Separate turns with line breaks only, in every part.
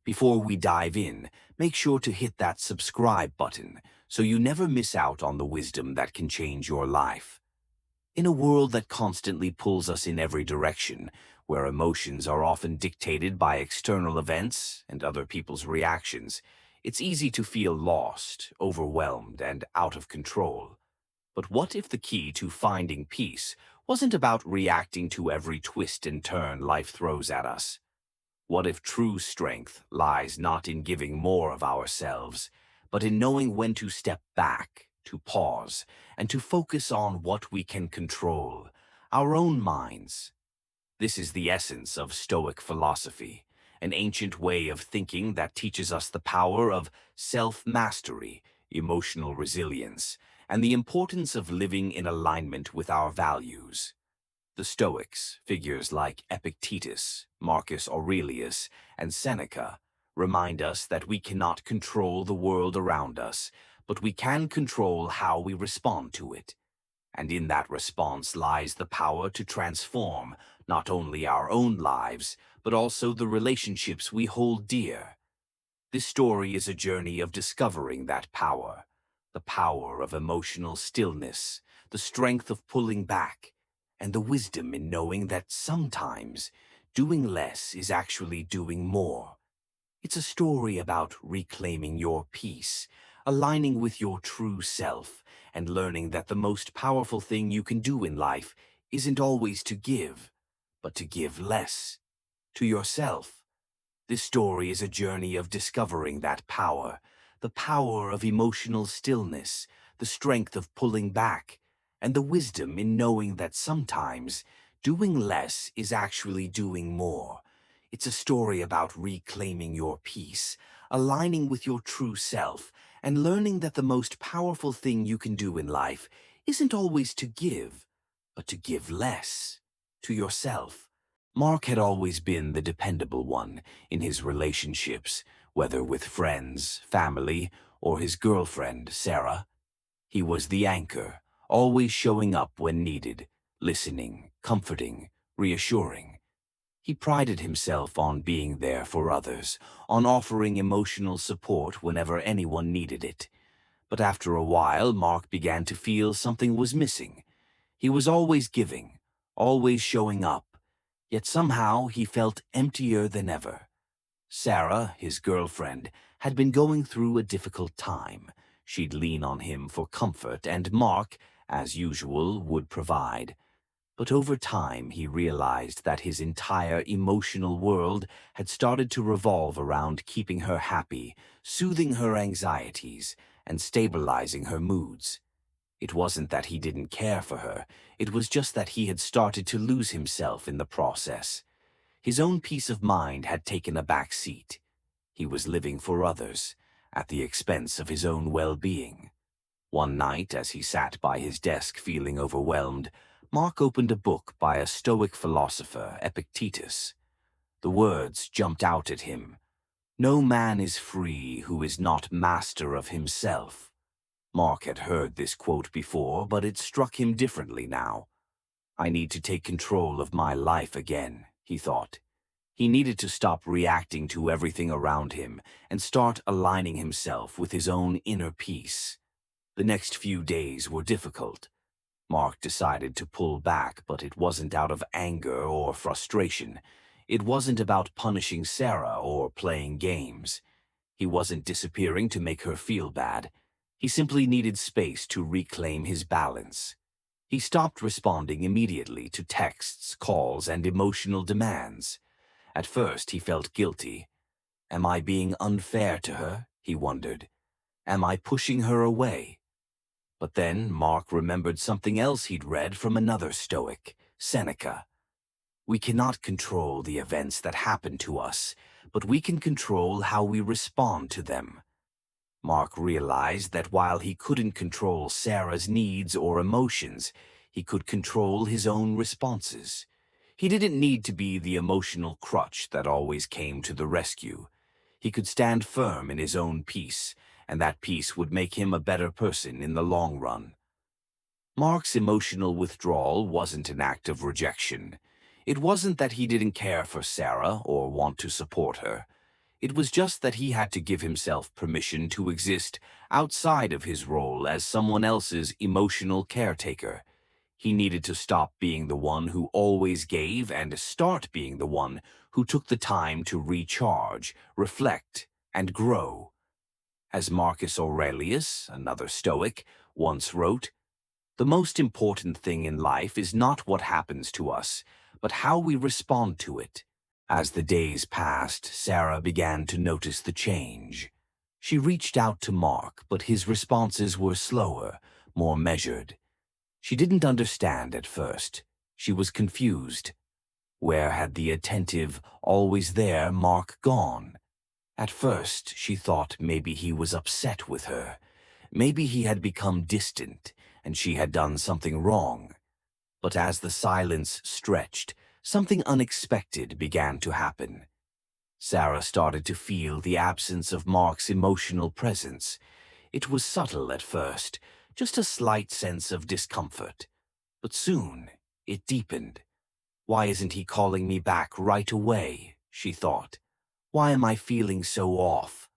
Before we dive in, make sure to hit that subscribe button so you never miss out on the wisdom that can change your life. In a world that constantly pulls us in every direction, where emotions are often dictated by external events and other people's reactions, it's easy to feel lost, overwhelmed, and out of control. But what if the key to finding peace wasn't about reacting to every twist and turn life throws at us? What if true strength lies not in giving more of ourselves, but in knowing when to step back, to pause, and to focus on what we can control, our own minds? This is the essence of Stoic philosophy, an ancient way of thinking that teaches us the power of self-mastery, emotional resilience, and the importance of living in alignment with our values. The Stoics, figures like Epictetus, Marcus Aurelius, and Seneca, remind us that we cannot control the world around us, but we can control how we respond to it. And in that response lies the power to transform not only our own lives, but also the relationships we hold dear. This story is a journey of discovering that power, the power of emotional stillness, the strength of pulling back, and the wisdom in knowing that sometimes doing less is actually doing more. It's a story about reclaiming your peace, aligning with your true self, and learning that the most powerful thing you can do in life isn't always to give, but to give less, to yourself. This story is a journey of discovering that power, the power of emotional stillness, the strength of pulling back, and the wisdom in knowing that sometimes doing less is actually doing more. It's a story about reclaiming your peace, aligning with your true self, and learning that the most powerful thing you can do in life isn't always to give, but to give less, to yourself. Mark had always been the dependable one in his relationships, whether with friends, family, or his girlfriend, Sarah. He was the anchor, always showing up when needed, listening, comforting, reassuring. He prided himself on being there for others, on offering emotional support whenever anyone needed it. But after a while, Mark began to feel something was missing. He was always giving, always showing up, yet somehow he felt emptier than ever. Sarah, his girlfriend, had been going through a difficult time. She'd lean on him for comfort, and Mark, as usual, would provide. But over time, he realized that his entire emotional world had started to revolve around keeping her happy, soothing her anxieties, and stabilizing her moods. It wasn't that he didn't care for her, it was just that he had started to lose himself in the process. His own peace of mind had taken a back seat. He was living for others, at the expense of his own well-being. One night, as he sat by his desk feeling overwhelmed, Mark opened a book by a Stoic philosopher, Epictetus. The words jumped out at him. "No man is free who is not master of himself." Mark had heard this quote before, but it struck him differently now. "I need to take control of my life again," he thought. He needed to stop reacting to everything around him and start aligning himself with his own inner peace. The next few days were difficult. Mark decided to pull back, but it wasn't out of anger or frustration. It wasn't about punishing Sarah or playing games. He wasn't disappearing to make her feel bad. He simply needed space to reclaim his balance. He stopped responding immediately to texts, calls, and emotional demands. At first, he felt guilty. Am I being unfair to her? He wondered. Am I pushing her away? But then Mark remembered something else he'd read from another Stoic, Seneca. We cannot control the events that happen to us, but we can control how we respond to them. Mark realized that while he couldn't control Sarah's needs or emotions, he could control his own responses. He didn't need to be the emotional crutch that always came to the rescue. He could stand firm in his own peace, and that peace would make him a better person in the long run. Mark's emotional withdrawal wasn't an act of rejection. It wasn't that he didn't care for Sarah or want to support her. It was just that he had to give himself permission to exist outside of his role as someone else's emotional caretaker. He needed to stop being the one who always gave and start being the one who took the time to recharge, reflect, and grow. As Marcus Aurelius, another Stoic, once wrote, "The most important thing in life is not what happens to us, but how we respond to it." As the days passed, Sarah began to notice the change. She reached out to Mark, but his responses were slower, more measured. She didn't understand at first. She was confused. Where had the attentive, always there Mark gone? At first, she thought maybe he was upset with her. Maybe he had become distant, and she had done something wrong. But as the silence stretched, something unexpected began to happen. Sarah started to feel the absence of Mark's emotional presence. It was subtle at first, just a slight sense of discomfort. But soon, it deepened. "Why isn't he calling me back right away?" she thought. "Why am I feeling so off?"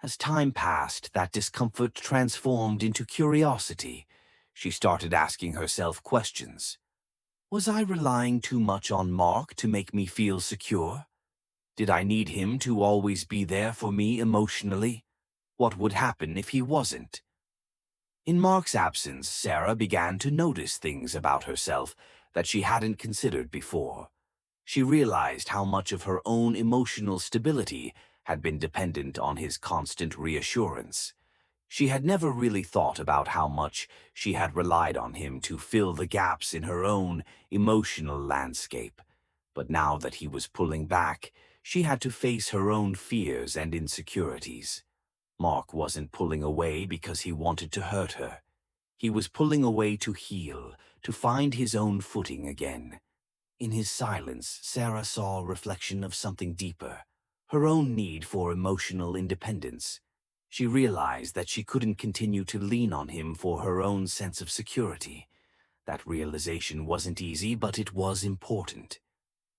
As time passed, that discomfort transformed into curiosity. She started asking herself questions. Was I relying too much on Mark to make me feel secure? Did I need him to always be there for me emotionally? What would happen if he wasn't? In Mark's absence, Sarah began to notice things about herself that she hadn't considered before. She realized how much of her own emotional stability had been dependent on his constant reassurance. She had never really thought about how much she had relied on him to fill the gaps in her own emotional landscape. But now that he was pulling back, she had to face her own fears and insecurities. Mark wasn't pulling away because he wanted to hurt her. He was pulling away to heal, to find his own footing again. In his silence, Sarah saw a reflection of something deeper, her own need for emotional independence. She realized that she couldn't continue to lean on him for her own sense of security. That realization wasn't easy, but it was important.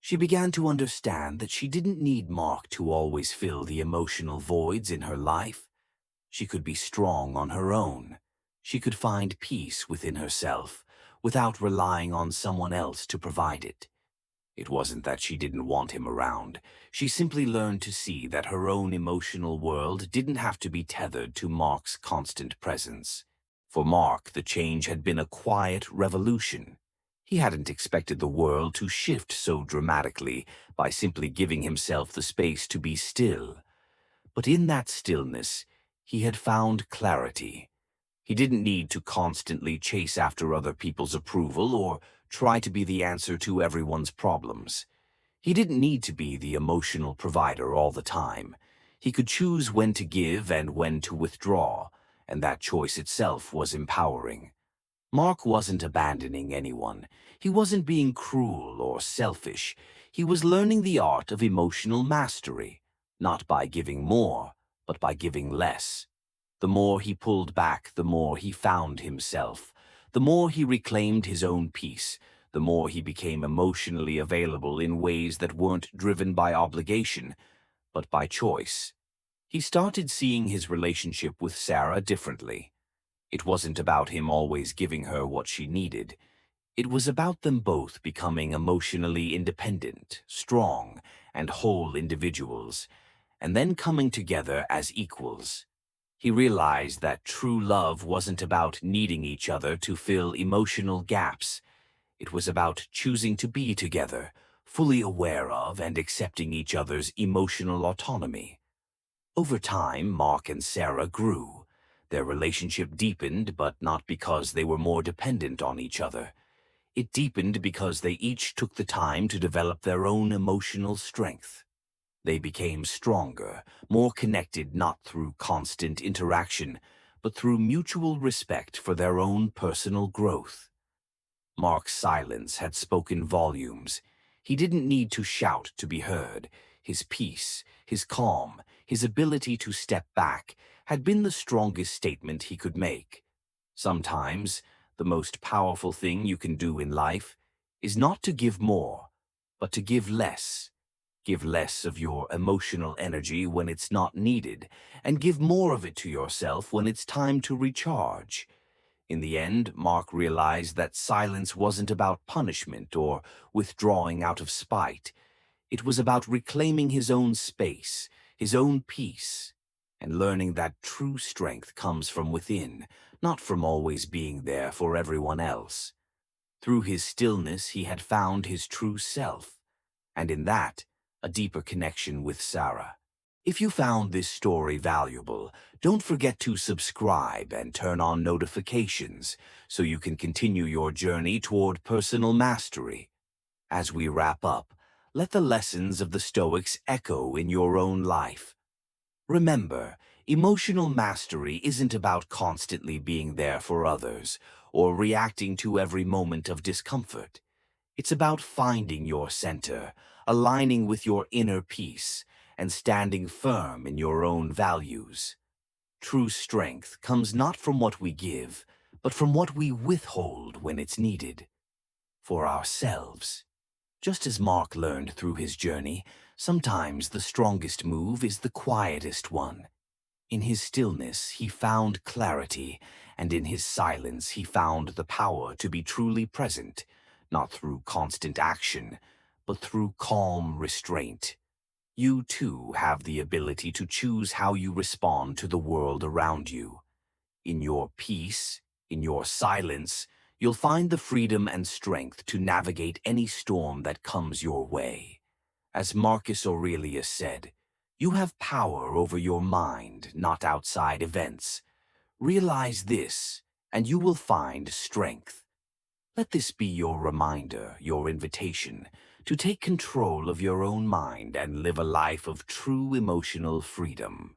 She began to understand that she didn't need Mark to always fill the emotional voids in her life. She could be strong on her own. She could find peace within herself without relying on someone else to provide it. It wasn't that she didn't want him around. She simply learned to see that her own emotional world didn't have to be tethered to Mark's constant presence. For Mark, the change had been a quiet revolution. He hadn't expected the world to shift so dramatically by simply giving himself the space to be still. But in that stillness, he had found clarity. He didn't need to constantly chase after other people's approval or try to be the answer to everyone's problems. He didn't need to be the emotional provider all the time. He could choose when to give and when to withdraw, and that choice itself was empowering. Mark wasn't abandoning anyone. He wasn't being cruel or selfish. He was learning the art of emotional mastery, not by giving more, but by giving less. The more he pulled back, the more he found himself. The more he reclaimed his own peace, the more he became emotionally available in ways that weren't driven by obligation, but by choice. He started seeing his relationship with Sarah differently. It wasn't about him always giving her what she needed. It was about them both becoming emotionally independent, strong, and whole individuals, and then coming together as equals. He realized that true love wasn't about needing each other to fill emotional gaps. It was about choosing to be together, fully aware of and accepting each other's emotional autonomy. Over time, Mark and Sarah grew. Their relationship deepened, but not because they were more dependent on each other. It deepened because they each took the time to develop their own emotional strength. They became stronger, more connected not through constant interaction, but through mutual respect for their own personal growth. Mark's silence had spoken volumes. He didn't need to shout to be heard. His peace, his calm, his ability to step back had been the strongest statement he could make. Sometimes, the most powerful thing you can do in life is not to give more, but to give less. Give less of your emotional energy when it's not needed, and give more of it to yourself when it's time to recharge. In the end, Mark realized that silence wasn't about punishment or withdrawing out of spite. It was about reclaiming his own space, his own peace, and learning that true strength comes from within, not from always being there for everyone else. Through his stillness, he had found his true self, and in that, a deeper connection with Sarah. If you found this story valuable, don't forget to subscribe and turn on notifications so you can continue your journey toward personal mastery. As we wrap up, let the lessons of the Stoics echo in your own life. Remember, emotional mastery isn't about constantly being there for others or reacting to every moment of discomfort. It's about finding your center, aligning with your inner peace, and standing firm in your own values. True strength comes not from what we give, but from what we withhold when it's needed. For ourselves. Just as Mark learned through his journey, sometimes the strongest move is the quietest one. In his stillness, he found clarity, and in his silence, he found the power to be truly present, not through constant action, but through calm restraint. You, too, have the ability to choose how you respond to the world around you. In your peace, in your silence, you'll find the freedom and strength to navigate any storm that comes your way. As Marcus Aurelius said, you have power over your mind, not outside events. Realize this, and you will find strength. Let this be your reminder, your invitation, to take control of your own mind and live a life of true emotional freedom.